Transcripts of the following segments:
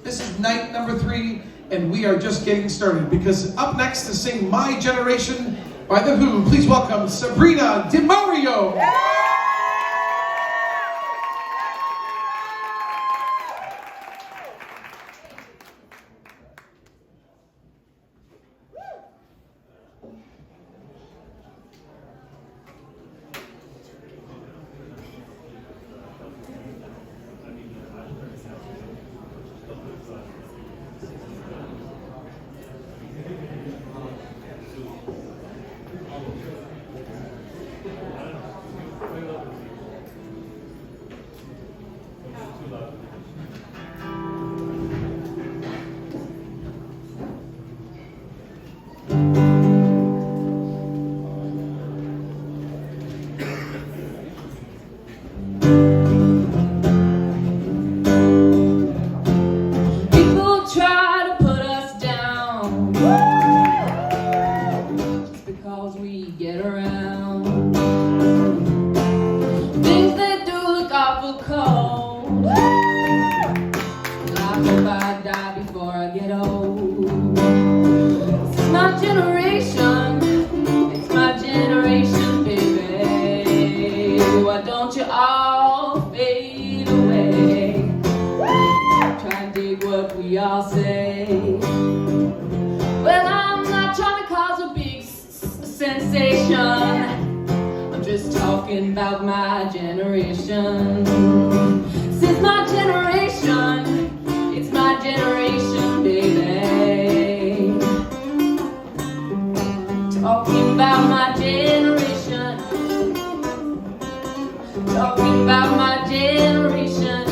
This is night number 3, and we are just getting started, because up next to sing My Generation by The Who, please welcome Sabrina DiMario. I'm just talking about my generation. Since my generation, it's my generation, baby. Talking about my generation. Talking about my generation.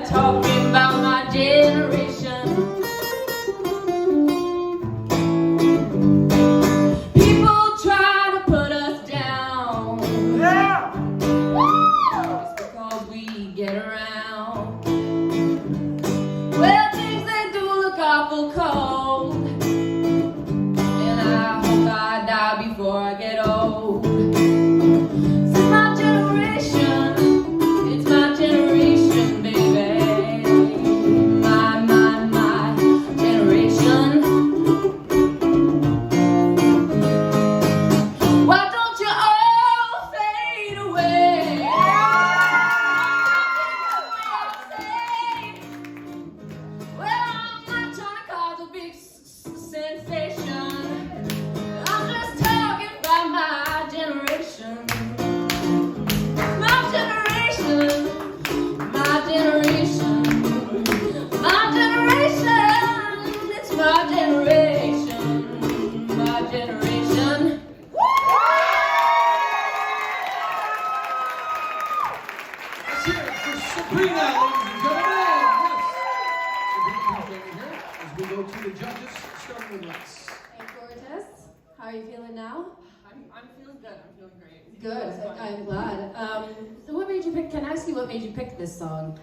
Talking about my generation. Sabrina, ladies and gentlemen. Yes. As we go to the judges, starting with Lex. Hey, gorgeous. How are you feeling now? I'm feeling good. I'm feeling great. Good. I'm glad. So what made you pick? Can I ask you what made you pick this song?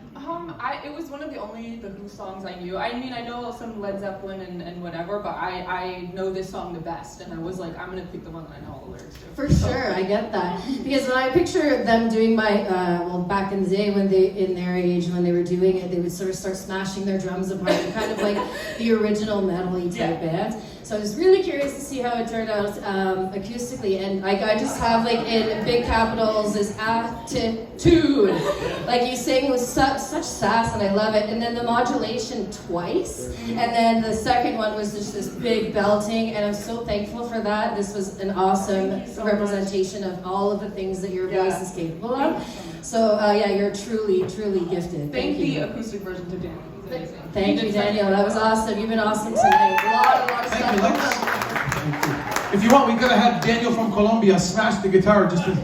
It was one of the only The Who songs I knew. I mean, I know some Led Zeppelin and whatever, but I know this song the best, and I was like, I'm gonna pick the one that I know all the lyrics to. For sure, I get that. Because when I picture them doing back in the day when in their age, when they were doing it, they would sort of start smashing their drums apart, kind of like the original metal-y type band. So I was really curious to see how it turned out acoustically, and I just have like in big capitals this attitude. Like you sing with such sass, and I love it. And then the modulation twice, and then the second one was just this big belting, and I'm so thankful for that. This was an awesome representation of all of the things that your voice is capable of. So you're truly, truly gifted. Thank you. The acoustic version to Daniel. Thank you, Daniel. That was awesome. You've been awesome tonight. A lot of stuff. Thank you, Lex. Thank you. If you want, we could have had Daniel from Colombia smash the guitar just to...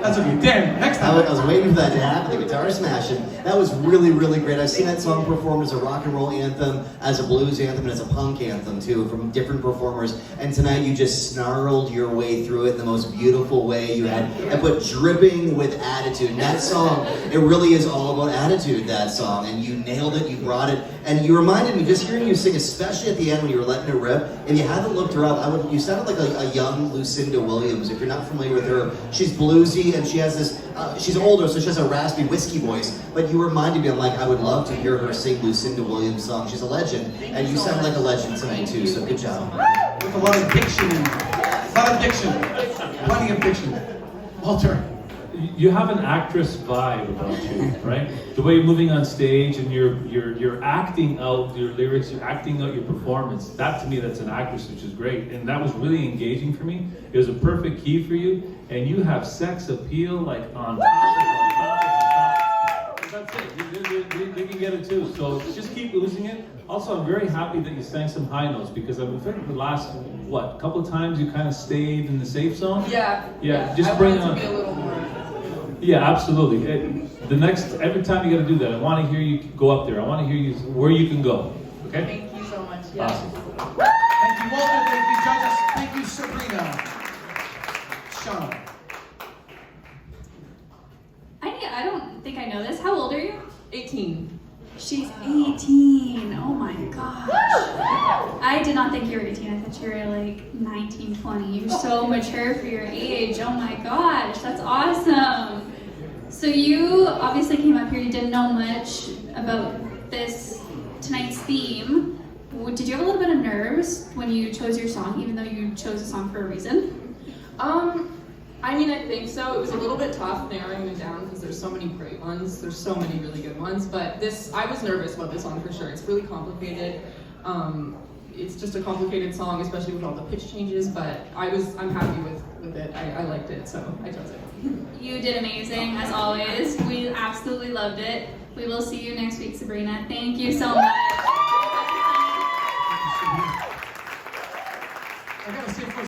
That's okay. Dan, next time. I was waiting for that to happen, the guitar smashing. That was really, really great. I've seen that song performed as a rock and roll anthem, as a blues anthem, and as a punk anthem, too, from different performers. And tonight you just snarled your way through it in the most beautiful way you had, but dripping with attitude. And that song, it really is all about attitude, that song. And you nailed it, you brought it. And you reminded me, just hearing you sing, especially at the end when you were letting it rip, if you haven't looked her up, you sounded like a young Lucinda Williams. If you're not familiar with her, she's bluesy, and she has this she's older, so she has a raspy whiskey voice. But you reminded me, I'm like, I would love to hear her sing Lucinda Williams' song. She's a legend, and you sound like a legend tonight too. So good job. With a lot of diction in it. A lot of diction. Plenty of diction. Walter. You have an actress vibe about you, right? The way you're moving on stage and you're acting out your lyrics, you're acting out your performance. That to me, that's an actress, which is great. And that was really engaging for me. It was a perfect key for you. And you have sex appeal like on top. That's it. They can get it too. So just keep losing it. Also, I'm very happy that you sang some high notes because I've been the last, couple of times you kind of stayed in the safe zone. Yeah. Just I bring wanted on. to be a little more. Yeah, absolutely. Every time you got to do that, I want to hear you go up there. I want to hear you where you can go. Okay? Thank you so much. Yeah. Awesome. Thank you, Walter. Thank you, judges. Thank you, Sabrina. Sean. I don't think I know this. How old are you? 18. She's 18. Oh my gosh. I did not think you were 18. I thought you were like 19, 20. You're so mature for your age. Oh my gosh, that's awesome. So you obviously came up here, you didn't know much about tonight's theme. Did you have a little bit of nerves when you chose your song, even though you chose a song for a reason? I think so. It was a little bit tough narrowing them down because there's so many great ones. There's so many really good ones. But I was nervous about this song for sure. It's really complicated. It's just a complicated song, especially with all the pitch changes. But I'm happy with it. I liked it, so I chose it. You did amazing, as always. We absolutely loved it. We will see you next week, Sabrina. Thank you so much.